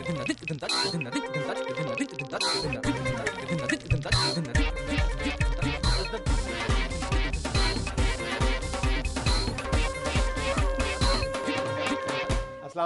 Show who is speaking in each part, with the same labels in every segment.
Speaker 1: السلام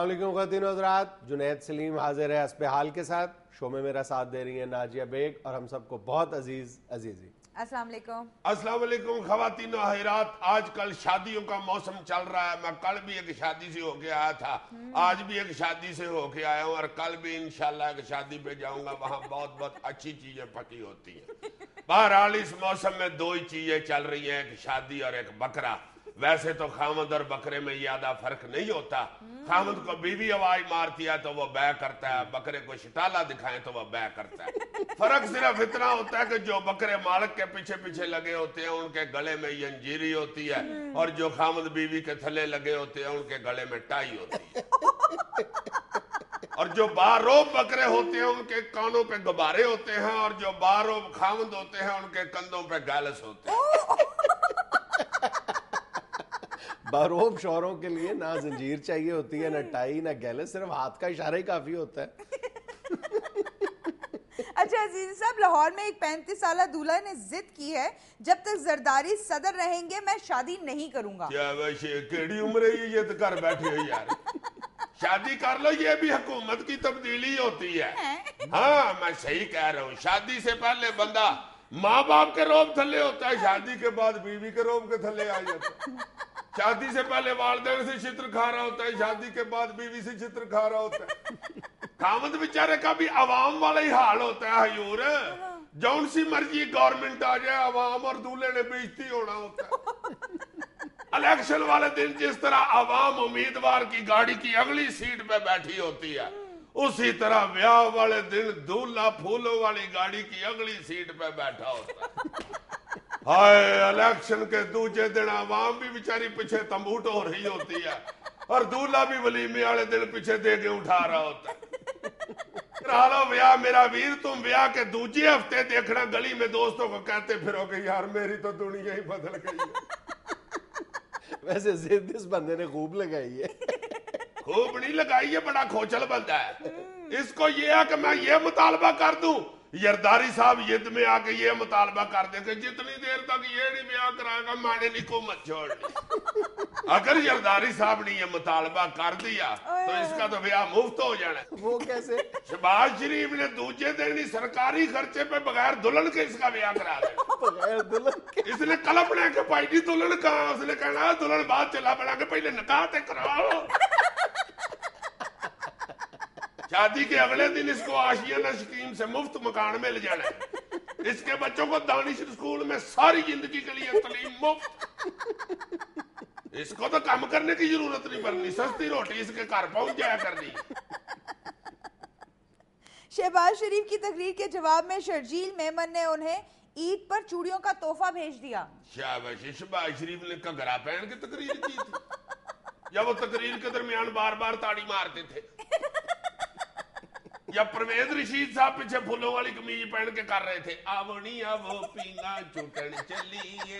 Speaker 1: علیکم خواتین و حضرات، جنید سلیم حاضر ہے حسب حال کے ساتھ. شو میں میرا ساتھ دے رہی ہیں ناجیہ بیگ اور ہم سب کو بہت عزیزی.
Speaker 2: السلام علیکم.
Speaker 3: السلام علیکم خواتین و حضرات. آج کل شادیوں کا موسم چل رہا ہے. میں کل بھی ایک شادی سے ہو کے آیا تھا, آج بھی ایک شادی سے ہو کے آیا ہوں, اور کل بھی انشاءاللہ ایک شادی پہ جاؤں گا. وہاں بہت اچھی چیزیں پکی ہوتی ہیں. بہرحال اس موسم میں دو ہی چیزیں چل رہی ہیں, ایک شادی اور ایک بکرا. ویسے تو خامد اور بکرے میں زیادہ فرق نہیں ہوتا. خامد کو بیوی آواز مارتی ہے تو وہ بے کرتا ہے, بکرے کو شٹالہ دکھائیں تو وہ بے کرتا ہے. فرق صرف اتنا ہوتا ہے کہ جو بکرے مالک کے پیچھے لگے ہوتے ہیں ان کے گلے میں ینجیری ہوتی ہے, اور جو خامد بیوی کے تھلے لگے ہوتے ہیں ان کے گلے میں ٹائی ہوتی ہے. اور جو باروب بکرے ہوتے ہیں ان کے کانوں پہ غبارے ہوتے ہیں, اور جو باروب خامد ہوتے ہیں ان کے کندھوں پہ گالس ہوتے ہیں.
Speaker 1: باروب شوروں کے لیے نہ زنجیر چاہیے ہوتی ہے, نہ ٹائی, نہ گیلس, صرف ہاتھ کا اشارہ ہی کافی ہوتا ہے.
Speaker 2: اچھا عزیز صاحب, لاہور میں ایک 35 سالہ دولہا نے ضد کی ہے جب تک زرداری صدر رہیں گے میں شادی نہیں کروں گا.
Speaker 3: کیا ویسے کیڑی عمر ہے یہ تو کر بیٹھے ہو یار, شادی کر لو, یہ بھی حکومت کی تبدیلی ہوتی ہے. ہاں میں صحیح کہہ رہا ہوں. شادی سے پہلے بندہ ماں باپ کے روب تھلے ہوتا ہے, شادی کے بعد بیوی کے روب کے تھلے آ جاتا ہے. شادی سے پہلے والدین سے چھتر کھا رہا ہوتا ہے, شادی کے بعد بیوی سے چھتر کھا رہا ہوتا ہے. خامد بیچارے کا بھی عوام والا ہی حال ہوتا ہے حضور. جون سی مرضی گورنمنٹ آ جائے, عوام اور دولہے نے بےعزتی ہونا ہوتا ہے. الیکشن والے دن جس طرح عوام امیدوار کی گاڑی کی اگلی سیٹ پہ بیٹھی ہوتی ہے, اسی طرح بیاہ والے دن دولہا پھولوں والی گاڑی کی اگلی سیٹ پہ بیٹھا ہوتا ہے. ہائے الیکشن کے دوسرے دن عوام بھی بیچاری پیچھے تمبوٹ ہو رہی ہوتی ہے, اور دولہا بھی ولیمے والے دن پیچھے دے کے اٹھا رہا ہوتا ہے. رالو بیاہ میرا ویر, تم بیاہ کے دوسرے ہفتے دیکھنا گلی میں دوستوں کو کہتے پھرو کہ یار میری تو دنیا ہی بدل گئی ہے.
Speaker 1: ویسے ضد اس بندے نے خوب لگائی ہے.
Speaker 3: خوب نہیں لگائی ہے, بڑا کھوچل بندہ ہے. اس کو یہ ہے کہ میں یہ مطالبہ کر دوں, یرداری صاحب ید میں آ کے یہ مطالبہ کر دیں کہ جتنی دیر تک یہ نہیں بیاہ کرائے گا میں نے حکومت چھوڑنی. اگر یرداری صاحب نے یہ مطالبہ کر دیا تو اس کا تو بیاہ مفت ہو جانا ہے.
Speaker 1: وہ کیسے؟
Speaker 3: شہباز شریف نے دوسرے دن ہی سرکاری خرچے پہ بغیر دلہن کے اس کا بیاہ کرا دیا.
Speaker 1: بغیر دلہن کے؟
Speaker 3: اس نے کلپنا کہ بھائی جی دلہن کہاں, اس نے کہنا دلہن بعد چلا بنا کے پہلے نکاح تے کراؤ. شادی کے اگلے دن اس کو آشیانہ اسکیم سے مفت مکان مل جانا ہے. اس کے بچوں کو دانش اسکول میں ساری زندگی کے لیے تعلیم مفت. اس کو تو کام کرنے کی ضرورت نہیں پڑنی, سستی روٹی اس کے گھر پہنچ جایا کرنی.
Speaker 2: شہباز شریف کی تقریر کے جواب میں شرجیل میمن نے انہیں عید پر چوڑیوں کا تحفہ بھیج دیا.
Speaker 3: شہباز شریف نے گھگرا پہن کے تقریر کی تھی, یا وہ تقریر کے درمیان بار بار تاڑی مارتے تھے, یا پرویز رشید صاحب پیچھے پھولوں والی قمیض پہن کے کر رہے تھے. آونی وہ پینا چوٹن چلیے.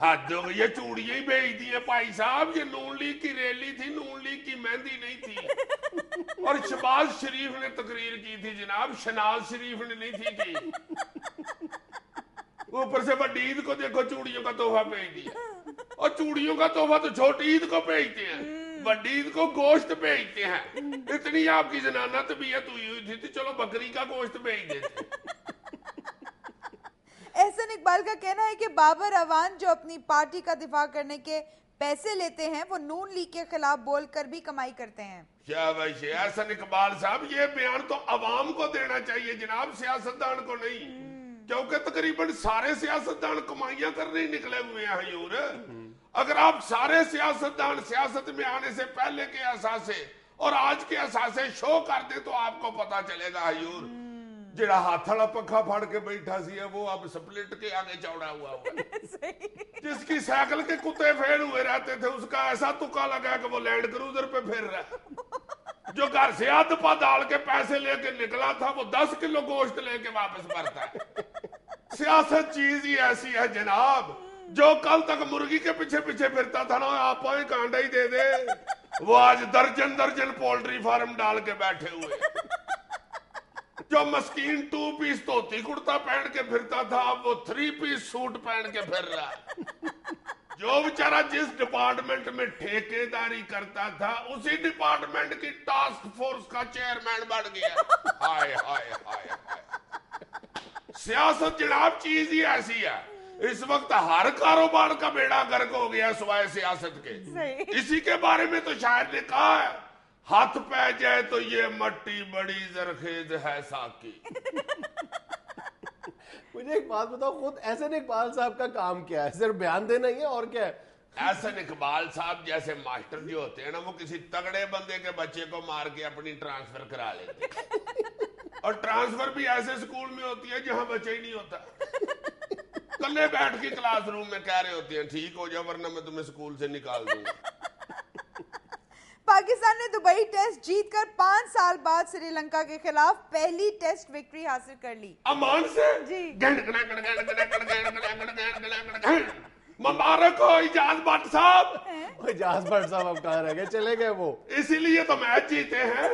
Speaker 3: حد ہو گئی, یہ چوڑیاں ہی بھیج دی ہیں بھائی صاحب. یہ نون لیگ کی ریلی تھی, نون لیگ کی مہندی نہیں تھی. اور شہباز شریف نے تقریر کی تھی جناب, شناز شریف نے نہیں تھی کی. اوپر سے بڑی عید کو دیکھو چوڑیوں کا تحفہ بھیج دیا, اور چوڑیوں کا تحفہ تو چھوٹی عید کو بھیجتے ہیں, بڑی عید کو گوشت بھیجتے ہیں. اتنی آپ کی زنانہ طبیعت ہوئی تھی, چلو بکری کا گوشت بھیج دیتے.
Speaker 2: احسن اقبال کا کہنا ہے کہ بابر اعوان جو اپنی پارٹی کا دفاع کرنے کے پیسے لیتے ہیں وہ نون لیگ کے خلاف بول کر بھی کمائی کرتے ہیں.
Speaker 3: کیا ویسے احسن اقبال صاحب, یہ بیان تو عوام کو دینا چاہیے جناب, سیاستدان کو نہیں, کیونکہ تقریباً سارے سیاستدان کمائیاں کرنے نکلے ہوئے ہیں حضور. اگر آپ سارے سیاستدان سیاست میں آنے سے پہلے کے اثاثے اور آج کے اثاثے شو کر دیں تو آپ کو پتا چلے گا حضور. جڑا ہاتھ والا پنکھا پھاڑ کے بیٹھا سی ہے وہ اب سپلٹ کے آگے چوڑا ہوا. جس کی سائیکل کے کتے پھیر ہوئے رہتے تھے اس کا ایسا تکا لگا کہ وہ لینڈ کروزر پہ پھر رہا ہے. جو گھر سے آدھ پا ڈال کے پیسے لے کے نکلا تھا وہ 10 کلو گوشت لے کے واپس بھرتا ہے. سیاست چیز ہی ایسی ہے جناب, جو کل تک مرغی کے پیچھے پھرتا تھا نا, آپ کانڈا ہی دے دے, وہ آج درجن درجن پولٹری فارم ڈال کے بیٹھے ہوئے. جو مسکین 2 پیس دھوتی کرتا پہن کے پھرتا تھا اب وہ 3 پیس سوٹ پہن کے پھر رہا ہے. جو بیچارہ جس ڈپارٹمنٹ میں ٹھیکیداری کرتا تھا اسی ڈپارٹمنٹ کی ٹاسک فورس کا چیئرمین بن گیا. ہائے ہائے ہائے ہائے. سیاست جناب چیز ہی ایسی ہے. اس وقت ہر کاروبار کا بیڑا غرق ہو گیا سوائے سیاست کے. اسی کے بارے میں تو شاعر نے کہا ہے ہاتھ پہ جائے تو یہ مٹی بڑی زرخیز ہے ساکی.
Speaker 1: مجھے ایک بات بتاؤ, خود احسن اقبال صاحب کا کام کیا ہے؟ صرف بیان دینا ہی ہے اور کیا ہے؟
Speaker 3: احسن اقبال صاحب جیسے ماسٹر جو ہوتے ہیں نا وہ کسی تگڑے بندے کے بچے کو مار کے اپنی ٹرانسفر کرا لیتے ہیں. اور ٹرانسفر بھی ایسے اسکول میں ہوتی ہے جہاں بچہ ہی نہیں ہوتا. کلے بیٹھ کے کلاس روم میں کہہ رہے ہوتے ہیں ٹھیک ہو جاؤ ورنہ میں تمہیں اسکول سے نکال دوں گا.
Speaker 2: پاکستان نے دبئی ٹیسٹ جیت کر 5 سال بعد سری لنکا کے خلاف پہلی ٹیسٹ وکٹری حاصل کر لی.
Speaker 3: امان سے
Speaker 2: جی
Speaker 3: مبارک ہو اجاز بٹ صاحب.
Speaker 1: اجاز بٹ صاحب اب کہاں رہ گئے, چلے گئے وہ,
Speaker 3: اسی لیے تو میچ جیتے ہیں.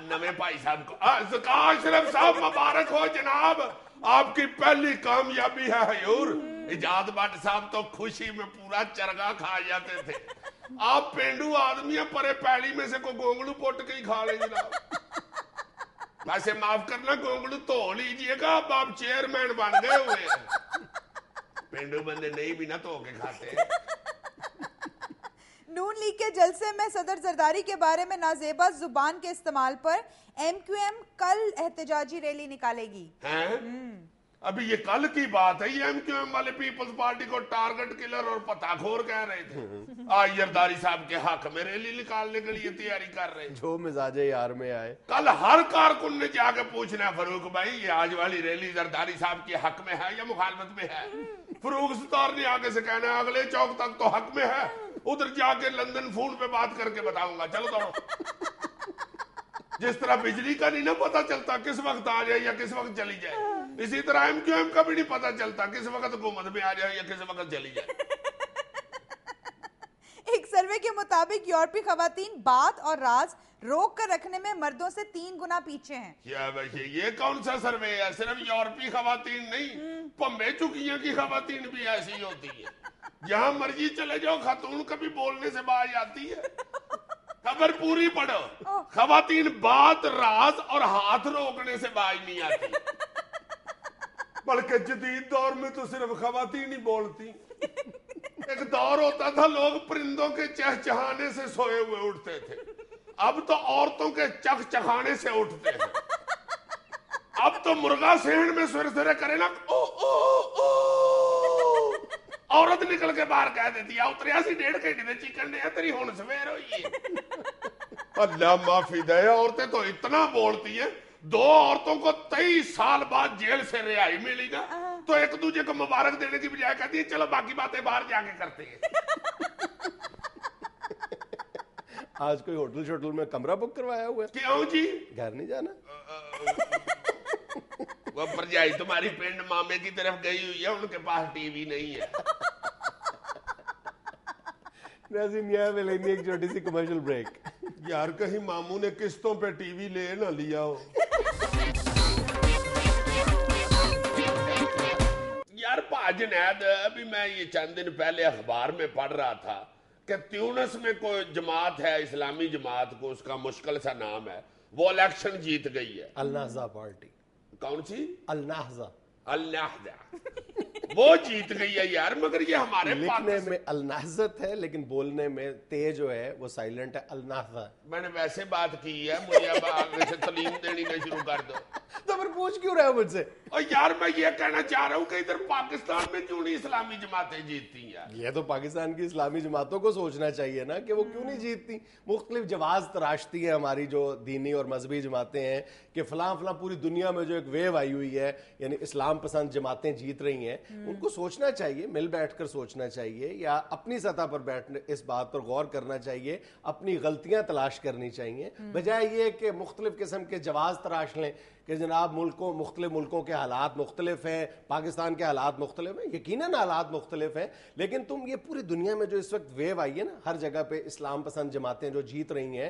Speaker 3: نویں بھائی صاحب کو اشرف صاحب مبارک ہو جناب, آپ کی پہلی کامیابی ہے حضور. اجاز بٹ صاحب تو خوشی میں پورا چرگا کھا جاتے تھے. آپ پینڈو آدمی ہیں, پرے پیڑی میں سے کوئی گونگلو پوٹ کے ہی کھا لیں جناب. ویسے معاف کرنا گونگلو تو لیجئے گا, اب آپ چیئرمین بن گئے ہوئے ہیں. پینڈو بندے نہیں بھی نہ تو کے کھاتے.
Speaker 2: نون لیگ کے جلسے میں صدر زرداری کے بارے میں نازیبا زبان کے استعمال پر ایم کیو ایم کل احتجاجی ریلی نکالے گی.
Speaker 3: ابھی یہ کل کی بات ہے, یہ ایم کیو ایم والے پیپلز پارٹی کو ٹارگٹ کلر اور پتہ خور کہہ رہے تھے. آج زرداری صاحب کے حق میں ریلی نکالنے کے لیے تیاری کر رہے ہیں.
Speaker 1: جو مزاج یار میں آئے.
Speaker 3: کل ہر کارکن نے جا کے پوچھنا ہے فاروق بھائی یہ آج والی ریلی زرداری صاحب کے حق میں ہے یا مخالفت میں ہے. فاروق ستار نے آگے سے کہنا ہے اگلے چوک تک تو حق میں ہے, ادھر جا کے لندن فون پہ بات کر کے بتاؤں گا. چلو دوڑو. جس طرح بجلی کا نہیں نا پتا چلتا کس وقت آ جائے یا کس وقت چلی جائے, اسی طرح ایم کیو ایم کا بھی نہیں پتا چلتا کس وقت حکومت میں آ جائے یا کس وقت چلی جائے.
Speaker 2: ایک سروے کے مطابق یورپی خواتین بات اور راز روک کر رکھنے میں مردوں سے 3 گنا پیچھے ہیں.
Speaker 3: کیا بھائی یہ کون سا سروے ہے؟ صرف یورپی خواتین نہیں, پمبے چکیاں کی خواتین بھی ایسی ہوتی ہیں. جہاں مرضی چلے جاؤ خاتون کبھی بولنے سے باز آتی ہے. خبر پوری پڑھو, خواتین بات راز اور ہاتھ روکنے سے باز نہیں آتی. بلکہ جدید دور میں تو صرف خواتین ہی بولتی. ایک دور ہوتا تھا لوگ پرندوں کے چہچہانے سے سوئے ہوئے اٹھتے تھے, اب تو عورتوں کے چخ چخانے سے اٹھتے ہیں. اب تو مرغا سینڈ میں سویر سویرے کرے نا او او او, عورت نکل کے باہر کہہ دیتی ہے اتریا سی 1.5 گھنٹے دے چکن نے تیری ہون سویر ہوئی ہے. اللہ معافی دے, عورتیں تو اتنا بولتی ہیں. 2 عورتوں کو 23 سال بعد جیل سے رہائی ملی نا تو ایک دوسرے کو مبارک دینے کی بجائے کہتی ہیں چلو باقی باتیں باہر جا کے کرتے ہیں.
Speaker 1: آج کوئی ہوٹل شوٹل میں کمرہ بک کروایا ہوا ہے؟
Speaker 3: کیوں جی؟
Speaker 1: گھر نہیں جانا؟
Speaker 3: وہ پرجائی تمہاری پنڈ مامے کی طرف گئی ہوئی ہے, ان کے پاس ٹی وی نہیں ہے.
Speaker 1: ناظرین یہاں میں لینی ایک چھوٹی سی کمرشل بریک.
Speaker 3: یار کہیں ماموں نے قسطوں پہ ٹی وی لے نہ لیا ہو. یار پا جنید, ابھی میں یہ چند دن پہلے اخبار میں پڑھ رہا تھا کہ تیونس میں کوئی جماعت ہے اسلامی جماعت, کو اس کا مشکل سا نام ہے, وہ الیکشن جیت گئی ہے.
Speaker 1: النہضہ پارٹی.
Speaker 3: کون سی؟
Speaker 1: النہضہ.
Speaker 3: النہضہ وہ جیت گئی ہے یار. مگر یہ ہمارے
Speaker 1: لکھنے میں النہضت ہے لیکن بولنے میں تے جو ہے وہ سائلنٹ ہے, النہضہ.
Speaker 3: میں نے ویسے بات کی ہے, مجھے اب آگے سے تعلیم دینی نہ شروع کر دو.
Speaker 1: تو پھر پوچھ کیوں رہے ہو مجھ سے؟
Speaker 3: اور یار میں یہ کہنا چاہ رہا ہوں کہ ادھر پاکستان میں کیوں نہیں اسلامی جماعتیں جیتتی ہیں یار؟
Speaker 1: یہ تو پاکستان کی اسلامی جماعتوں کو سوچنا چاہیے نا کہ وہ کیوں نہیں جیتتی. مختلف جواز تراشتی ہیں ہماری جو دینی اور مذہبی جماعتیں ہیں کہ فلاں فلاں پوری دنیا میں جو ایک ویو آئی ہوئی ہے, یعنی اسلام پسند جماعتیں جیت رہی ہیں. ان کو سوچنا چاہیے, مل بیٹھ کر سوچنا چاہیے, یا اپنی سطح پر بیٹھنے اس بات پر غور کرنا چاہیے, اپنی غلطیاں تلاش کرنی چاہیے, بجائے یہ کہ مختلف قسم کے جواز تراش لیں کہ جناب مختلف ملکوں کے حالات مختلف ہیں, پاکستان کے حالات مختلف ہیں, یقیناً حالات مختلف ہیں, لیکن تم یہ پوری دنیا میں جو اس وقت ویو آئی ہے نا, ہر جگہ پہ اسلام پسند جماعتیں جو جیت رہی ہیں,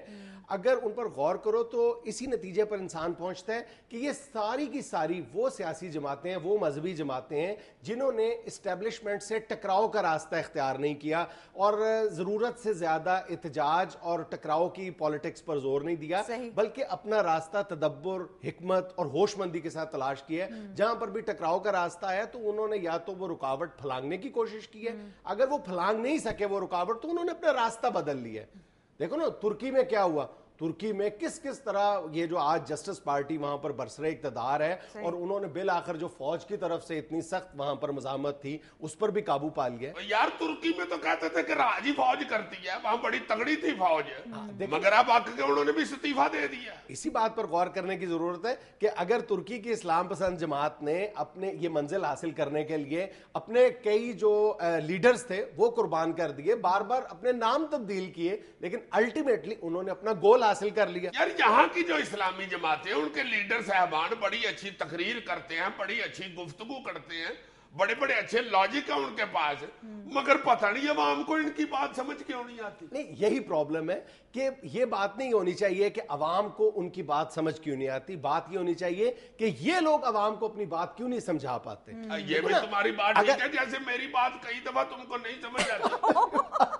Speaker 1: اگر ان پر غور کرو تو اسی نتیجے پر انسان پہنچتا ہے کہ یہ ساری کی ساری وہ سیاسی جماعتیں ہیں, وہ مذہبی جماعتیں ہیں جنہوں نے اسٹیبلشمنٹ سے ٹکراؤ کا راستہ اختیار نہیں کیا اور ضرورت سے زیادہ احتجاج اور ٹکراؤ کی پالیٹکس پر زور نہیں دیا, بلکہ اپنا راستہ تدبر, حکمت اور ہوش مندی کے ساتھ تلاش کیا ہے. جہاں پر بھی ٹکراؤ کا راستہ ہے تو انہوں نے یا تو وہ رکاوٹ پھلانگنے کی کوشش کی ہے, اگر وہ پھلانگ نہیں سکے وہ رکاوٹ تو انہوں نے اپنا راستہ بدل لیا ہے. دیکھو نا ترکی میں کیا ہوا, ترکی میں کس طرح یہ جو آج جسٹس پارٹی وہاں پر برسرے اقتدار ہے اور انہوں نے بالآخر جو فوج کی طرف سے اتنی سخت وہاں پر مزاحمت تھی اس پر بھی قابو پا لیا.
Speaker 3: یار ترکی میں تو کہتے تھے کہ راجی فوج کرتی ہے, وہاں بڑی تگڑی تھی فوج, مگر اب آ کے انہوں نے بھی استعفیٰ دے دیا.
Speaker 1: اسی بات پر غور کرنے کی ضرورت ہے کہ اگر ترکی کی اسلام پسند جماعت نے اپنے یہ منزل حاصل کرنے کے لیے اپنے کئی جو لیڈرز تھے وہ قربان کر دیے, بار بار اپنے نام تبدیل کیے, لیکن الٹیمیٹلی انہوں نے اپنا گول حاصل کر لیا.
Speaker 3: یار یہاں کی جو اسلامی جماعتیں ہیں ان کے لیڈر صاحبان بڑی اچھی تقریر کرتے ہیں, بڑی اچھی گفتگو کرتے ہیں, بڑے بڑے اچھے لاجک ہیں ان کے پاس, مگر پتہ نہیں عوام کو ان کی بات سمجھ کیوں نہیں آتی.
Speaker 1: نہیں, یہی پرابلم ہے کہ یہ بات نہیں ہونی چاہیے کہ عوام کو ان کی بات سمجھ کیوں نہیں آتی, بات یہ ہونی چاہیے کہ یہ لوگ عوام کو اپنی بات کیوں نہیں سمجھا پاتے.
Speaker 3: یہ بھی تمہاری بات ٹھیک ہے, جیسے میری بات کئی دفعہ تم کو نہیں سمجھ آتی.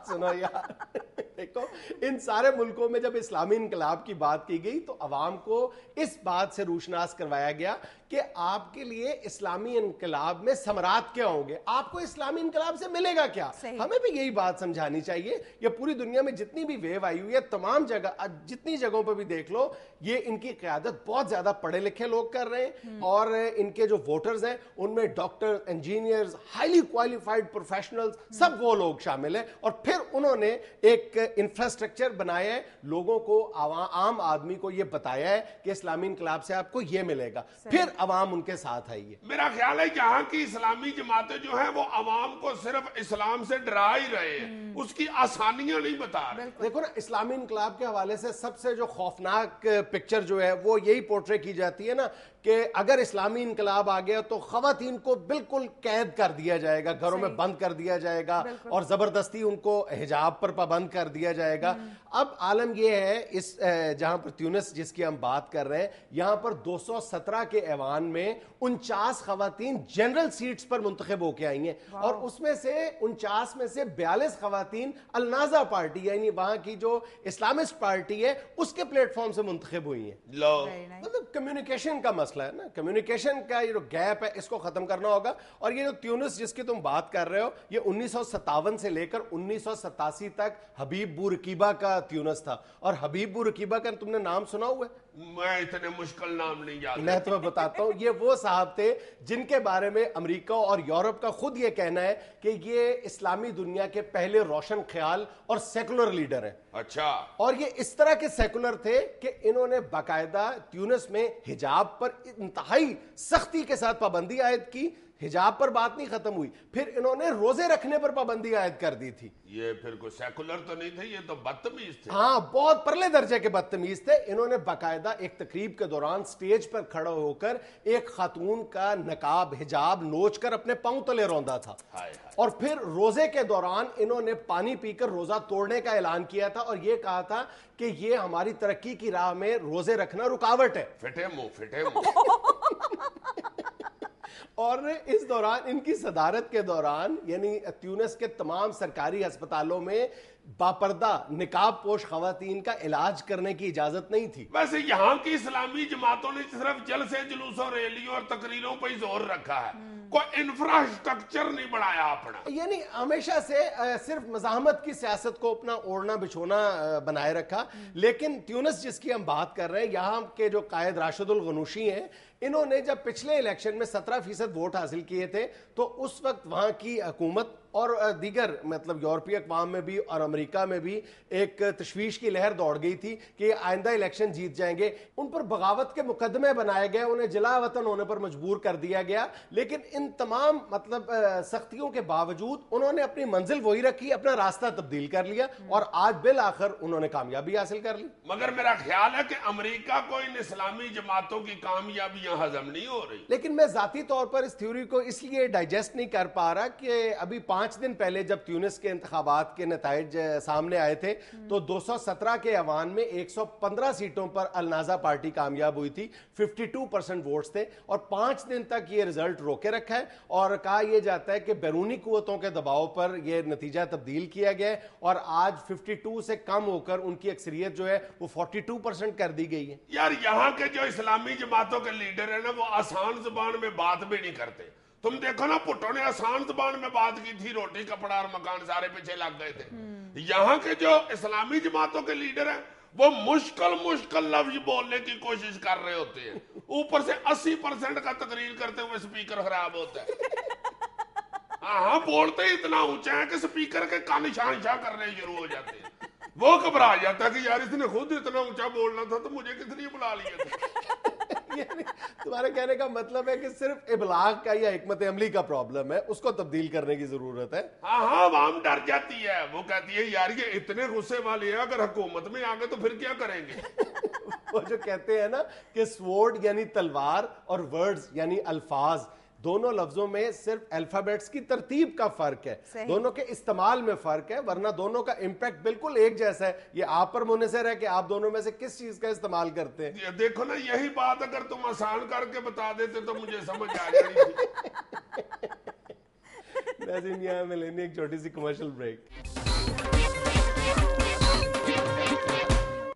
Speaker 1: سنو یار, دیکھو ان سارے ملکوں میں جب اسلامی انقلاب کی بات کی گئی تو عوام کو اس بات سے روشناس کروایا گیا کہ آپ کے لیے اسلامی انقلاب میں ثمرات کیا ہوں گے, آپ کو اسلامی انقلاب سے ملے گا کیا. ہمیں بھی یہی بات سمجھانی چاہیے. یہ پوری دنیا میں جتنی بھی ویو آئی ہوئی ہے, تمام جگہ جتنی جگہوں پہ بھی دیکھ لو, یہ ان کی قیادت بہت زیادہ پڑھے لکھے لوگ کر رہے ہیں, اور ان کے جو ووٹرز ہیں ان میں doctor, engineers, highly qualified professionals, سب وہ لوگ شامل ہیں. اور پھر انہوں نے ایک انفراسٹرکچر بنایا ہے, لوگوں کو, عام آدمی کو یہ بتایا ہے کہ اسلامی انقلاب سے آپ کو یہ ملے گا, پھر عوام ان کے ساتھ آئی ہے.
Speaker 3: میرا خیال ہے یہاں کی اسلامی جماعتیں جو ہیں وہ عوام کو صرف اسلام سے ڈرا ہی رہے ہیں, اس کی آسانیاں نہیں بتا رہے.
Speaker 1: دیکھو نا, اسلامی انقلاب کے حوالے سے سب سے جو خوفناک پکچر جو ہے وہ یہی پورٹری کی جاتی ہے نا کہ اگر اسلامی انقلاب آ گیا تو خواتین کو بالکل قید کر دیا جائے گا, گھروں میں بند کر دیا جائے گا, اور زبردستی ان کو حجاب پر پابند کر دیا جائے گا. اب عالم یہ ہے, اس جہاں پر تیونس جس کی ہم بات کر رہے ہیں, یہاں پر 217 کے ایوان میں 49 خواتین جنرل سیٹس پر منتخب ہو کے آئی ہیں, اور اس میں سے 49 میں سے 42 خواتین النازع پارٹی یعنی وہاں کی جو اسلامسٹ پارٹی ہے اس کے پلیٹ فارم سے منتخب ہوئی ہیں. مطلب کمیونیکیشن کا مسئلہ ہے نا, کمیونیکیشن کا یہ جو گیپ ہے اس کو ختم کرنا ہوگا. اور یہ جو تیونس جس کی تم بات کر رہے ہو, یہ 1957 سے لے کر 1987 تک حبیب بورقیبہ کا تیونس تھا. اور حبیب بورقیبہ کا تم نے نام سنا ہوا ہے؟
Speaker 3: میں اتنے مشکل نام نہیں یاد.
Speaker 1: میں تمہیں بتاتا ہوں, یہ وہ صاحب تھے جن کے بارے میں امریکہ اور یورپ کا خود یہ کہنا ہے کہ یہ اسلامی دنیا کے پہلے روشن خیال اور سیکولر لیڈر ہیں.
Speaker 3: اچھا.
Speaker 1: اور یہ اس طرح کے سیکولر تھے کہ انہوں نے باقاعدہ تیونس میں حجاب پر انتہائی سختی کے ساتھ پابندی عائد کی. حجاب پر بات نہیں ختم ہوئی, پھر انہوں نے روزے رکھنے پر پابندی عائد کر دی تھی.
Speaker 3: یہ پھر کوئی سیکولر تو نہیں تھے, یہ تو بدتمیز تھے.
Speaker 1: ہاں, بہت پرلے درجے کے بدتمیز تھے. انہوں نے باقاعدہ ایک تقریب کے دوران سٹیج پر کھڑا ہو کر ایک خاتون کا نقاب, حجاب نوچ کر اپنے پاؤں تلے روندا تھا. اور پھر روزے کے دوران انہوں نے پانی پی کر روزہ توڑنے کا اعلان کیا تھا, اور یہ کہا تھا کہ یہ ہماری ترقی کی راہ میں روزے رکھنا رکاوٹ ہے.
Speaker 3: فٹے منہ.
Speaker 1: اور اس دوران, ان کی صدارت کے دوران, یعنی تیونس کے تمام سرکاری ہسپتالوں میں باپردہ نقاب پوش خواتین کا علاج کرنے کی اجازت نہیں تھی.
Speaker 3: ویسے یہاں کی اسلامی جماعتوں نے صرف جلسے, جلوسوں, ریلیوں اور تقریروں پر ہی زور رکھا ہے, کوئی انفراسٹرکچر نہیں بڑھایا اپنا.
Speaker 1: یعنی ہمیشہ سے صرف مزاحمت کی سیاست کو اپنا اوڑھنا بچھونا بنائے رکھا. لیکن تیونس جس کی ہم بات کر رہے ہیں, یہاں کے جو قائد راشد الغنوشی ہیں, انہوں نے جب پچھلے الیکشن میں 17% ووٹ حاصل کیے تھے تو اس وقت وہاں کی حکومت اور دیگر مطلب یورپی اقوام میں بھی اور امریکہ میں بھی ایک تشویش کی لہر دوڑ گئی تھی کہ آئندہ الیکشن جیت جائیں گے. ان پر بغاوت کے مقدمے بنائے گئے, انہیں جلا وطن ہونے پر مجبور کر دیا گیا, لیکن ان تمام مطلب سختیوں کے باوجود انہوں نے اپنی منزل وہی رکھی, اپنا راستہ تبدیل کر لیا اور آج بالآخر انہوں نے کامیابی حاصل کر لی.
Speaker 3: مگر میرا خیال ہے کہ امریکہ کو ان اسلامی جماعتوں کی کامیابیاں ہضم نہیں ہو رہی.
Speaker 1: لیکن میں ذاتی طور پر اس تھیوری کو اس لیے ڈائجسٹ نہیں کر پا رہا کہ ابھی 5 دن پہلے جب تیونس کے انتخابات کے نتائج سامنے آئے تھے تو 217 کے ایوان میں 115 سیٹوں پر النازع پارٹی کامیاب ہوئی تھی, 52% ووٹس تھے, اور 5 دن تک یہ رزلٹ روکے رکھا ہے اور کہا یہ جاتا ہے کہ بیرونی قوتوں کے دباؤ پر یہ نتیجہ تبدیل کیا گیا ہے اور آج 52 سے کم ہو کر ان کی اکثریت جو ہے وہ 42% کر دی گئی ہے.
Speaker 3: یار یہاں کے جو اسلامی جماعتوں کے لیڈر ہیں نا وہ آسان زبان میں بات بھی نہیں کرتے. تم دیکھو نا پٹو نے آسان زبان میں بات کی تھی, روٹی کپڑا اور مکان سارے پیچھے لگ گئے تھے. یہاں کے جو اسلامی جماعتوں کے لیڈر ہیں وہ مشکل لفظ بولنے کی کوشش کر رہے ہوتے ہیں, اوپر سے 80% کا تقریر کرتے ہوئے سپیکر خراب ہوتا ہے. ہاں بولتے ہی اتنا اونچا ہے کہ سپیکر کے کان شان شاہ کرنے شروع ہو جاتے ہیں. وہ گھبرا جاتا ہے کہ یار اس نے خود اتنا اونچا بولنا تھا تو مجھے کس لیے بلا لیا تھا.
Speaker 1: یعنی تمہارے کہنے کا مطلب ہے کہ صرف ابلاغ کا یا حکمت عملی کا پرابلم ہے, اس کو تبدیل کرنے کی ضرورت ہے.
Speaker 3: ہاں عوام ڈر جاتی ہے, وہ کہتی ہے یار یہ اتنے غصے والے ہیں, اگر حکومت میں آ گئے تو پھر کیا کریں گے.
Speaker 1: وہ جو کہتے ہیں نا کہ سوورڈ یعنی تلوار اور ورڈز یعنی الفاظ, دونوں لفظوں میں صرف الفابیٹس کی ترتیب کا فرق ہے, دونوں کے استعمال میں فرق ہے, ورنہ دونوں کا امپیکٹ بالکل ایک جیسا ہے. یہ آپ پر منحصر ہے کہ آپ دونوں میں سے کس چیز کا استعمال کرتے ہیں.
Speaker 3: دیکھو نا یہی بات اگر تم آسان کر کے بتا دیتے تو مجھے سمجھ آ جانی تھی.
Speaker 1: ناظرین یہاں میں لینی ایک چھوٹی سی کمرشل بریک.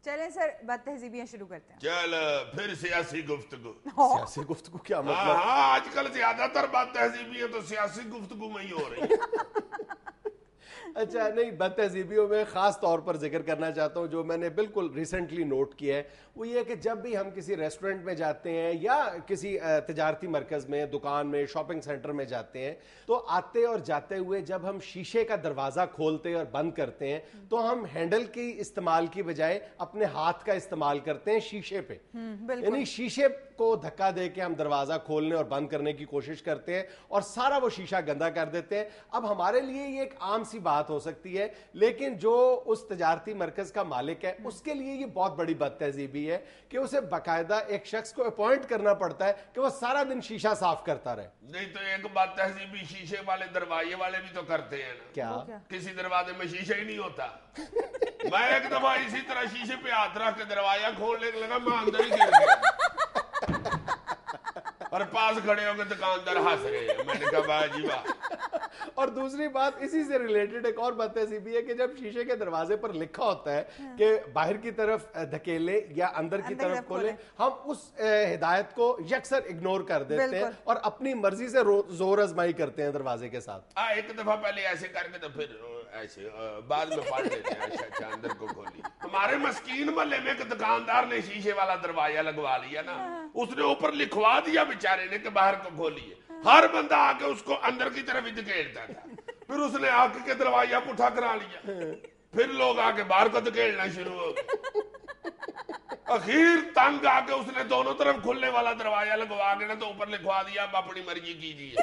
Speaker 2: چلیں سر بات تہذیبیاں شروع کرتے ہیں.
Speaker 3: چل پھر سیاسی گفتگو.
Speaker 1: سیاسی گفتگو کیا مطلب؟
Speaker 3: ہاں آج کل زیادہ تر بات تہذیبی ہے تو سیاسی گفتگو میں ہی ہو رہی ہے.
Speaker 1: اچھا نہیں, بد تہذیبیوں میں خاص طور پر ذکر کرنا چاہتا ہوں جو میں نے بالکل ریسنٹلی نوٹ کیا ہے, وہ یہ کہ جب بھی ہم کسی ریسٹورنٹ میں جاتے ہیں یا کسی تجارتی مرکز میں, دکان میں, شاپنگ سینٹر میں جاتے ہیں تو آتے اور جاتے ہوئے جب ہم شیشے کا دروازہ کھولتے اور بند کرتے ہیں تو ہم ہینڈل کی استعمال کی بجائے اپنے ہاتھ کا استعمال کرتے ہیں شیشے پہ. یعنی شیشے کو دھکا دے کے ہم دروازہ کھولنے اور بند کرنے کی کوشش کرتے ہیں اور سارا وہ شیشہ گندا کر دیتے ہیں. اب ہمارے لیے یہ ایک عام سی بات ہو سکتی ہے, لیکن جو اس تجارتی مرکز کا مالک ہے اس کے لیے یہ بہت بڑی بد تہذیبی ہے کہ اسے باقاعدہ ایک شخص کو اپوائنٹ کرنا پڑتا ہے کہ وہ سارا دن شیشہ صاف کرتا رہے.
Speaker 3: نہیں تو ایک بات تہذیبی شیشے والے دروازے والے بھی تو کرتے ہیں نا.
Speaker 1: کیا
Speaker 3: کسی دروازے میں شیشہ ہی نہیں ہوتا. میں ایک دفعہ اسی طرح شیشے پہ ہاتھ رکھ کے دروازہ کھولنے لگا, میں اندر ہی گر گیا اور پاس کھڑے ہو کے دکاندار ہنس رہے ہیں. میں نے کہا واہ جی واہ.
Speaker 1: اور دوسری بات اسی سے ریلیٹڈ ایک اور بات تہذیبی ہے کہ جب شیشے کے دروازے پر لکھا ہوتا ہے کہ باہر کی طرف دھکیلے یا اندر کی طرف کھولے, ہم اس ہدایت کو یکسر اگنور کر دیتے ہیں اور اپنی مرضی سے زور آزمائی کرتے ہیں دروازے کے ساتھ.
Speaker 3: ایک دفعہ پہلے ایسے کر کے تو پھر ایسے بعد میں پڑھ لیتے ہیں اچھا اندر کو کھولی. ہمارے مسکین محلے میں ایک دکاندار نے شیشے والا دروازہ لگوا لیا نا, اس نے اوپر لکھوا دیا بیچارے نے کہ باہر کو کھولیے. ہر بندہ آ کے اس کو اندر کی طرف ہی دھکیلتا تھا. پھر اس نے آ کے دروازہ پٹھا کرا لیا, پھر لوگ آ کے باہر کو دھکیلنا شروع ہو گئے. اخیر تنگ آ کے اس نے دونوں طرف کھلنے والا دروازہ لگوا کے نا تو اوپر لکھوا دیا اب اپنی مرضی کیجیے.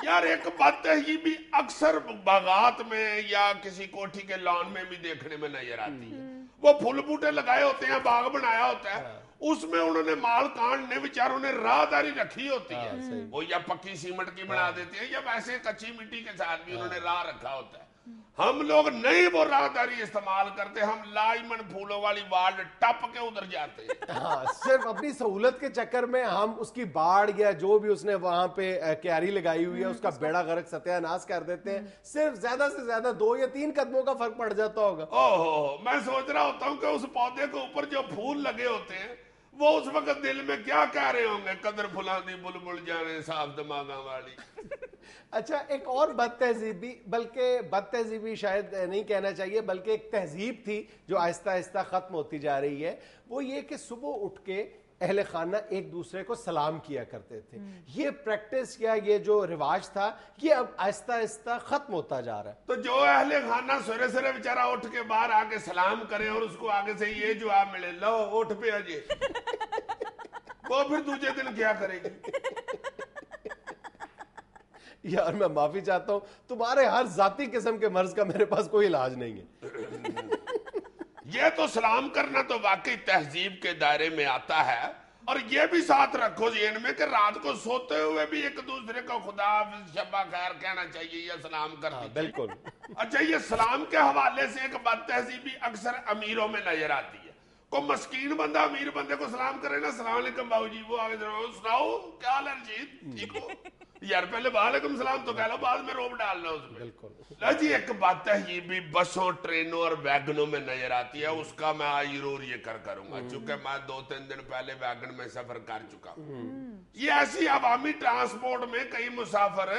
Speaker 3: یار ایک بات ہے یہ بھی اکثر باغات میں یا کسی کوٹھی کے لان میں بھی دیکھنے میں نظر آتی ہے. وہ پھول بوٹے لگائے ہوتے ہیں, باغ بنایا ہوتا ہے, اس میں انہوں نے مال کانڈ نے بیچاروں نے راہداری رکھی ہوتی ہے. وہ یا پکی سیمنٹ کی بنا دیتے ہیں یا ویسے کچی مٹی کے ساتھ بھی انہوں نے راہ رکھا ہوتا ہے. ہم لوگ نہیں وہ راہداری استعمال کرتے, ہم لائمن پھولوں والی وارڈ ٹپ کے ادھر جاتے ہیں.
Speaker 1: ہاں صرف اپنی سہولت کے چکر میں ہم اس کی باڑ یا جو بھی اس نے وہاں پہ کیاری لگائی ہوئی ہے اس کا بیڑا غرق ستیہ ناش کر دیتے ہیں. صرف زیادہ سے زیادہ 2 یا 3 قدموں کا فرق پڑ جاتا ہوگا.
Speaker 3: اوہ میں سوچ رہا ہوتا ہوں کہ اس پودے کے اوپر جو پھول لگے ہوتے ہیں وہ اس وقت دل میں کیا کہہ رہے ہوں گے, قدر پھلاندی بلبل جانے صاف دماغاں والی.
Speaker 1: اچھا ایک اور بد تہذیبی, بلکہ بد تہذیبی شاید نہیں کہنا چاہیے بلکہ ایک تہذیب تھی جو آہستہ آہستہ ختم ہوتی جا رہی ہے, وہ یہ کہ صبح اٹھ کے اہل خانہ ایک دوسرے کو سلام کیا کرتے تھے. یہ پریکٹس یا یہ جو رواج تھا یہ اب آہستہ آہستہ ختم ہوتا جا رہا ہے.
Speaker 3: تو جو اہل خانہ سویرے سویرے بیچارہ اٹھ کے باہر آ کے سلام کرے اور اس کو آگے سے یہ جواب ملے لو اٹھ پہ اجے, وہ پھر دوسرے دن کیا کرے گی؟
Speaker 1: یار میں معافی چاہتا ہوں, تمہارے ہر ذاتی قسم کے مرض کا میرے پاس کوئی علاج نہیں ہے.
Speaker 3: یہ تو سلام کرنا تو واقعی تہذیب کے دائرے میں آتا ہے, اور یہ بھی ساتھ رکھو ذہن میں کہ رات کو سوتے ہوئے بھی ایک دوسرے کو خدا حافظ شبہ خیر کہنا چاہیے یا سلام کرنا چاہیے.
Speaker 1: بالکل.
Speaker 3: اچھا, یہ سلام کے حوالے سے ایک بد تہذیبی اکثر امیروں میں نظر آتی ہے. کوئی مسکین بندہ امیر بندے کو سلام کرے نا, السلام علیکم باؤ جی, وہ آگے سناؤ کیا حال ہے رشید, ٹھیک ہو یار, پہلے وعلیکم السلام تو کہہ لو, بعد میں روب ڈالنا اس میں.
Speaker 1: بالکل.
Speaker 3: جی ایک بات ہے یہ بھی بسوں ٹرینوں اور ویگنوں میں نظر آتی ہے, اس کا میں آج ضرور یہ کروں گا چونکہ میں 2-3 دن پہلے ویگن میں سفر کر چکا ہوں. یہ ایسی عوامی ٹرانسپورٹ میں کئی مسافر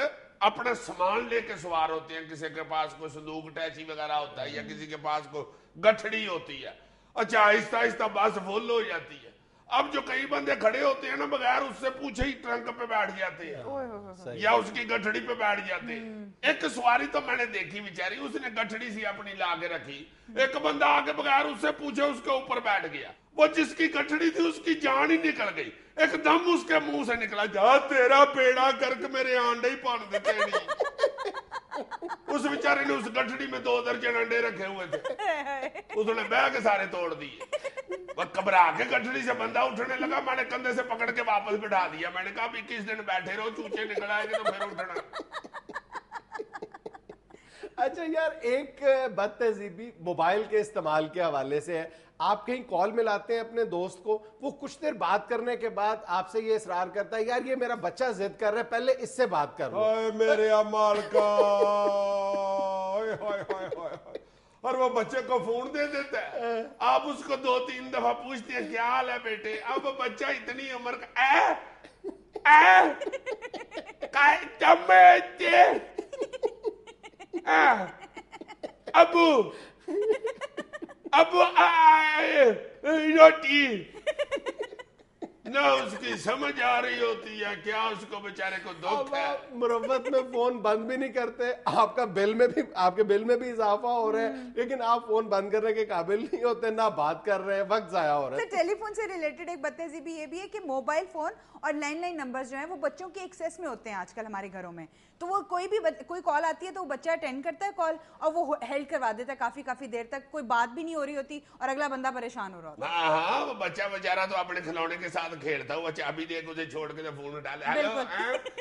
Speaker 3: اپنا سامان لے کے سوار ہوتے ہیں, کسی کے پاس کوئی صندوق ٹیچی وغیرہ ہوتا ہے یا کسی کے پاس کوئی گٹھڑی ہوتی ہے. اچھا, آہستہ آہستہ بس فل ہو جاتی ہے. اب جو کئی بندے کھڑے ہوتے ہیں نا بغیر اس سے پوچھے ہی ٹرنک پہ بیٹھ جاتے ہیں یا اس کی گٹھڑی پہ بیٹھ جاتے ہیں. ایک سواری تو میں نے دیکھی بیچاری, اس نے گٹھڑی سی اپنی لا کے رکھی, ایک بندہ آگے بغیر اس سے پوچھے اس کے اوپر بیٹھ گیا. وہ جس کی گٹھڑی تھی اس کی جان ہی نکل گئی, ایک دم اس کے منہ سے نکلا, جا تیرا بیڑا گرک میرے آنڈے ہی پان دیتے نہیں. اس بیچارے نے اس گٹھڑی میں 2 درجن انڈے رکھے ہوئے تھے, اس نے بہ کے سارے توڑ دیے. وہ گھبرا کے گٹھڑی سے بندہ اٹھنے لگا, میں نے کندھے سے پکڑ کے واپس بٹھا دیا. میں نے کہا 21 دن بیٹھے رہو, چوچے نکل آئے گے تو پھر اٹھنا.
Speaker 1: اچھا یار, ایک بد تہذیبی موبائل کے استعمال کے حوالے سے ہے. آپ کہیں کال ملاتے ہیں اپنے دوست کو, وہ کچھ دیر بات کرنے کے بعد آپ سے یہ اصرار کرتا ہے, یار یہ میرا بچہ ضد کر رہا ہے, پہلے اس سے بات کر لو.
Speaker 3: میرے امال کا, اور وہ بچے کو فون دے دیتا ہے. آپ اس کو 2-3 دفعہ پوچھتے ہیں کیا حال ہے بیٹے, اب بچہ اتنی عمر کا ابو روٹی نہ اس کی سمجھ آ رہی ہوتی ہے, کیا اس کو بیچارے کو دکھ ہے.
Speaker 1: مروت میں فون بند بھی نہیں کرتے, آپ کے بل میں بھی اضافہ ہو رہا ہے, لیکن آپ فون بند کرنے کے قابل نہیں ہوتے, نہ بات کر رہے ہیں, وقت ضائع ہو رہا ہے.
Speaker 2: ٹیلی فون سے ریلیٹڈ ایک بد تہذیبی یہ بھی ہے کہ موبائل فون اور لینڈ لائن نمبرز جو ہیں وہ بچوں کے ایکسیس میں ہوتے ہیں آج کل ہمارے گھروں میں. تو وہ کوئی کال آتی ہے تو وہ بچہ اٹینڈ کرتا ہے کال, اور وہ ہیلڈ کروا دیتا ہے کافی دیر تک, کوئی بات بھی نہیں ہو رہی ہوتی اور اگلا بندہ پریشان ہو رہا ہوتا ہے.
Speaker 3: ہاں, وہ بچہ بیچارہ تو اپنے کھلونے کے ساتھ کھیلتا, وہ چابی دے کے اسے چھوڑ کے فون ڈالے.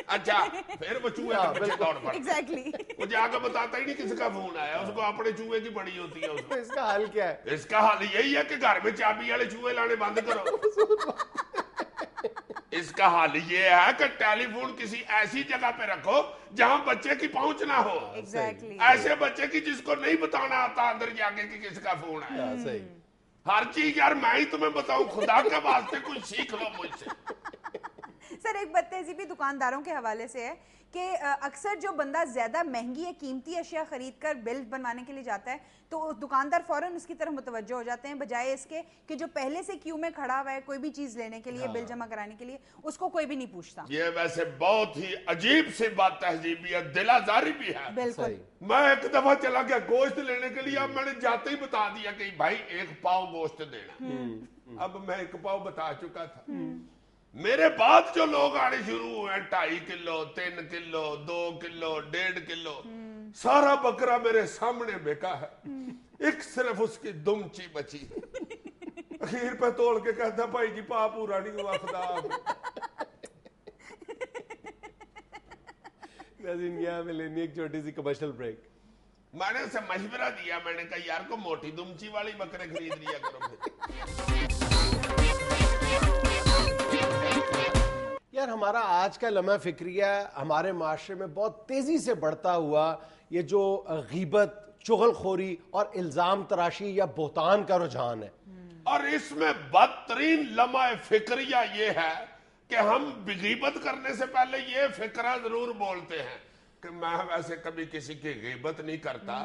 Speaker 3: اچھا, پھر وہ چوہے کے پیچھے دوڑ پڑتا.
Speaker 2: ایگزیکٹلی, وہ
Speaker 3: جا کے بتاتا ہی نہیں کس کا فون آیا, اس کو اپنے چوہے کی پڑی ہوتی ہے.
Speaker 1: اس کا حل کیا ہے؟
Speaker 3: اس کا حل یہی ہے کہ گھر میں چابی والے چوہے لانے بند کرو. اس کا حل یہ ہے کہ ٹیلی فون کسی ایسی جگہ پہ رکھو جہاں بچے کی پہنچ نہ ہو. ایسے بچے کی جس کو نہیں بتانا آتا اندر جا کے کہ کس کا فون ہے. ہر چیز یار میں ہی تمہیں بتاؤں, خدا کے واسطے کچھ سیکھ لو مجھ سے.
Speaker 2: سر ایک بد تہذیبی دکانداروں کے حوالے سے ہے کہ اکثر جو بندہ زیادہ مہنگی یا قیمتی اشیاء خرید کر بل بنوانے کے لیے جاتا ہے تو دکاندار فوراً اس کی طرف متوجہ ہو جاتے ہیں, بجائے اس کے کہ جو پہلے سے کیو میں کھڑا ہوا ہے کوئی بھی چیز لینے کے لیے, بل جمع کرانے کے لیے, اس کو کوئی بھی نہیں پوچھتا.
Speaker 3: یہ ویسے بہت ہی عجیب سی بات تہذیبی ہے, دل آزاری بھی ہے.
Speaker 2: بالکل.
Speaker 3: میں ایک دفعہ چلا گیا گوشت لینے کے لیے, اب میں نے جاتے ہی بتا دیا کہ بھائی 1 پاؤ گوشت دینا. اب میں 1 پاؤ بتا چکا تھا. میرے بعد جو لوگ آنے شروع ہوئے, 2.5 کلو, 3 کلو, 2 کلو, 1.5 کلو, سارا بکرا میرے سامنے بیکا ہے, ایک صرف اس کی دمچی بچی. اخیر پہ توڑ کے کہتا بھائی جی پا پورا نہیں ہوا, خدا.
Speaker 1: میں لینی ایک چھوٹی سی کمرشل بریک.
Speaker 3: میں نے اسے مشورہ دیا, میں نے کہا یار کو موٹی دمچی والی بکرے خرید لیا کرو.
Speaker 1: یار ہمارا آج کا لمحہ فکریہ ہمارے معاشرے میں بہت تیزی سے بڑھتا ہوا یہ جو غیبت, چغل خوری اور الزام تراشی یا بہتان کا رجحان ہے.
Speaker 3: اور اس میں بدترین لمحہ فکریہ یہ ہے کہ ہم غیبت کرنے سے پہلے یہ فکرہ ضرور بولتے ہیں کہ میں ویسے کبھی کسی کی غیبت نہیں کرتا,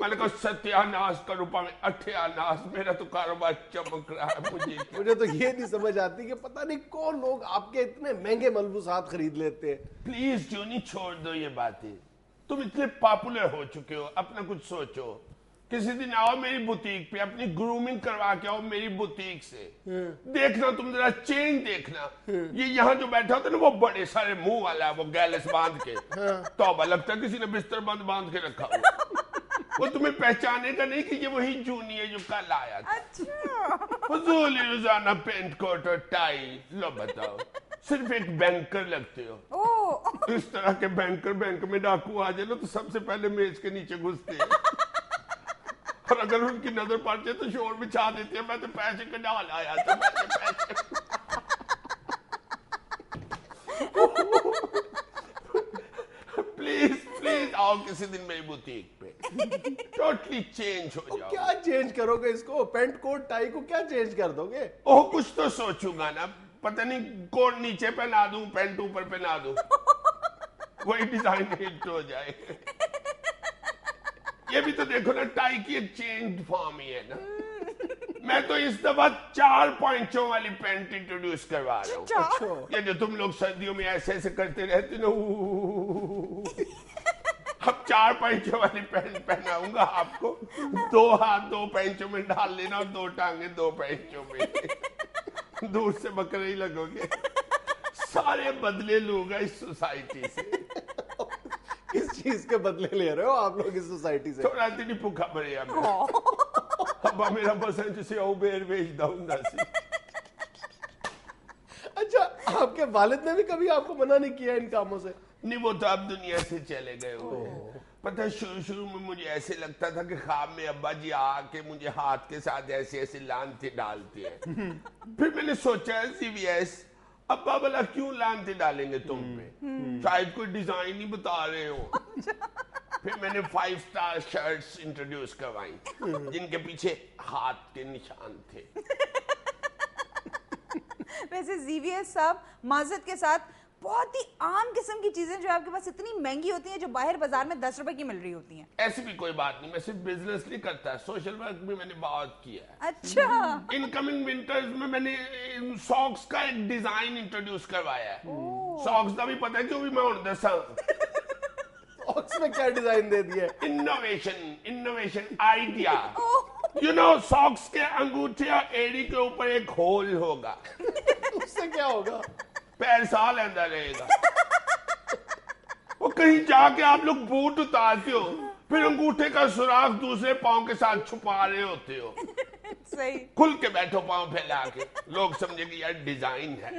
Speaker 3: میں نے کہا ستیاناش کا روپا میں اٹھیاناش، میرا تو کاروبار چمک رہا ہے.
Speaker 1: مجھے تو یہ نہیں سمجھ آتی کہ پتہ نہیں کون لوگ آپ کے اتنے مہنگے ملبوسات خرید لیتے ہیں.
Speaker 3: پلیز جونی چھوڑ دو یہ باتیں، تم اتنے پاپولر ہو چکے ہو، اپنا کچھ سوچو. کسی دن آؤ میری بوتیک پہ، اپنی گرومنگ کروا کے آؤ میری بوتیک سے. دیکھنا تم ذرا چینج دیکھنا. یہ یہاں جو بیٹھا ہوتا ہے نا وہ بڑے سارے منہ والا، وہ گیلس باندھ کے، توبہ لگتا ہے کسی نے بستر باندھ کے رکھا ہوا. وہ تمہیں پہچانے کا نہیں کہ یہ وہی جونی ہے جو کل آیا تھا. فضول روزانہ پینٹ کوٹ اور ٹائی. لو بتاؤ، صرف ایک بینکر لگتے ہو. اس طرح کے بینکر بینک میں ڈاکو آ جائے نا تو سب سے پہلے میز کے نیچے گھستے ہیں، اور اگر ان کی نظر پڑ جائے تو شور بچھا دیتے ہیں، میں تو پیسے کا ڈال آیا تھا. پلیز آؤ کسی دن میری بوتیک پہ، ٹوٹلی چینج ہو جاؤ.
Speaker 1: کیا چینج کرو گے اس کو؟ پینٹ کوٹ ٹائی کو کیا چینج کر دو گے؟
Speaker 3: اوہ کچھ تو سوچوں گا نا. پتہ نہیں کوٹ نیچے پہنا دوں، پینٹ اوپر پہنا دوں، وہی ڈیزائن ہٹ ہو جائے. یہ بھی تو دیکھو نا، ٹائی کی ایک چینج فارم ہی ہے نا. میں تو اس دفعہ 4 پوائنٹوں والی پینٹ انٹروڈیوس کروا رہا ہوں. یہ جو تم لوگ سردیوں میں ایسے ایسے کرتے رہتے نا، اب 4 پوائنٹوں والی پینٹ پہناؤں گا آپ کو. 2 ہاتھ 2 پینچوں میں ڈال لینا اور 2 ٹانگیں 2 پینچوں میں. دور سے بکرے ہی لگو گے. سارے بدلے لوگ ہیں اس سوسائٹی سے.
Speaker 1: کس چیز کے بدلے لے رہے ہو آپ لوگ اس سوسائٹی سے؟
Speaker 3: تھوڑا دن ہی بھوکا مرے میں. ابا میرا پسند جسے او بیر بیچ داؤں گا سی.
Speaker 1: اچھا، آپ کے والد نے بھی کبھی آپ کو منع نہیں کیا ان کاموں سے؟
Speaker 3: نہیں، وہ تو اب دنیا سے چلے گئے ہوئے. پتہ شروع میں مجھے ایسے لگتا تھا کہ خواب میں ابا جی آ کے مجھے ہاتھ کے ساتھ ایسے ایسے لانتے ڈالتے ہیں. پھر میں نے سوچا سی وی ایس ابا بلا کیوں لانتے ڈالیں گے تم پہ؟ شاید کوئی ڈیزائن ہی بتا رہے ہو. پھر میں نے 5 سٹار شرٹس انٹروڈیوس کروائی جن کے پیچھے ہاتھ کے نشان تھے.
Speaker 2: ویسے زیویئر صاحب، معذرت کے ساتھ، بہت ہی عام قسم کی چیزیں جو آپ کے پاس اتنی مہنگی ہوتی ہیں جو باہر بازار میں 10 روپے کی مل رہی ہوتی ہیں.
Speaker 3: ایسی بھی کوئی بات نہیں، میں صرف بزنس نہیں کرتا، سوشل ورک بھی میں نے بہت کیا ہے.
Speaker 2: اچھا.
Speaker 3: انکمنگ ونٹرز میں نے ساکس کا ایک ڈیزائن انٹروڈیوس کروایا ہے. ساکس کا بھی پتہ ہے کیوں بھی میں ہوں دساں.
Speaker 1: ساکس میں کیا ڈیزائن دے دیا؟
Speaker 3: Innovation idea. You know socks کے انگوٹھے اور ایڑی کے اوپر ایک ہول ہوگا.
Speaker 1: اس سے کیا ہوگا؟
Speaker 3: پیر سال اندر رہے گا. وہ کہیں جا کے آپ لوگ بوٹ اتارتے ہو، پھر انگوٹھے کا سوراخ دوسرے پاؤں کے ساتھ چھپا رہے ہوتے ہو.
Speaker 2: صحیح.
Speaker 3: کھل کے بیٹھو پاؤں پھیلا کے، لوگ سمجھے کہ یار ڈیزائن ہے.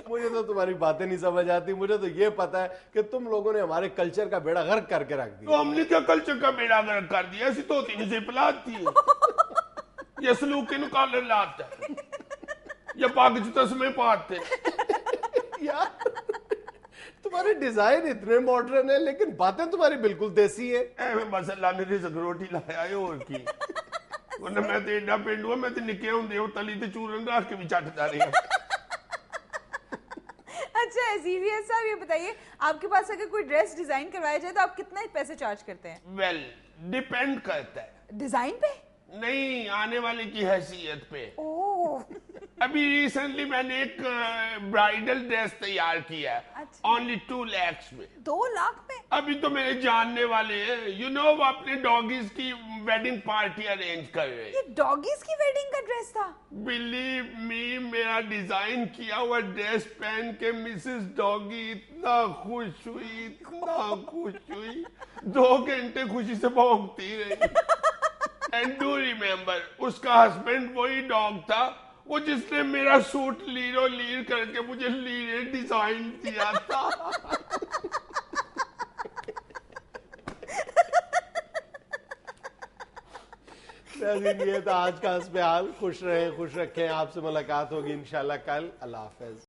Speaker 1: مجھے تو تمہاری باتیں نہیں سمجھ آتی. مجھے تو یہ پتا ہے کہ تم لوگوں نے ہمارے کلچر کا بیڑا غرق کر کے رکھ دیا.
Speaker 3: تو ہم نے کیا کلچر کا بیڑا غرق کر دیا؟ ایسی تو ہوتی نہیں پلاتی ہے. یہ سلوک کے کالر لاتا ہے، یہ پاک تسمے پاتے.
Speaker 1: یار تمہارے ڈیزائن اتنے ماڈرن ہیں لیکن باتیں تمہاری بالکل دیسی ہیں.
Speaker 3: اے میں بس اللہ نے رزق روٹی لایا ہے اور کی. ورنہ میں تو ایڈا پینڈ ہوا، میں تو نکے ہوں دے تلی تے چورن رکھ کے بھی چٹتا رہا.
Speaker 2: اچھا زیویئر صاحب، یہ بتائیے آپ کے پاس اگر کوئی ڈریس ڈیزائن کروایا جائے تو آپ کتنے پیسے چارج کرتے ہیں؟
Speaker 3: ویل ڈیپینڈ کرتا ہے.
Speaker 2: ڈیزائن پہ
Speaker 3: نہیں، آنے والے کی حیثیت پہ. ابھی ریسنٹلی میں نے ایک برائیڈل ڈریس تیار کیا ہے، اونلی 2 lakhs میں.
Speaker 2: 2 لاکھ میں؟
Speaker 3: ابھی تو میرے جاننے والے ہیں، یو نو، وہ اپنے ڈاگیز کی ویڈنگ پارٹی ارینج کر رہے ہیں.
Speaker 2: یہ ڈاگیز کی ویڈنگ کا ڈریس تھا؟
Speaker 3: بلیو می، میرا ڈیزائن کیا ہوا ڈریس پہن کے مسز ڈاگی اتنا خوش ہوئی 2 گھنٹے خوشی سے بھونکتی رہی. اینڈ ڈو ریمبر، اس کا ہسبینڈ وہی ڈاگ تھا وہ جس نے میرا سوٹ لیرو لیر کر کے مجھے لیرے ڈیزائن دیا تھا.
Speaker 1: یہ تھا آج کا حسب حال. خوش رہیں، خوش رکھیں. آپ سے ملاقات ہوگی انشاءاللہ کل. اللہ حافظ.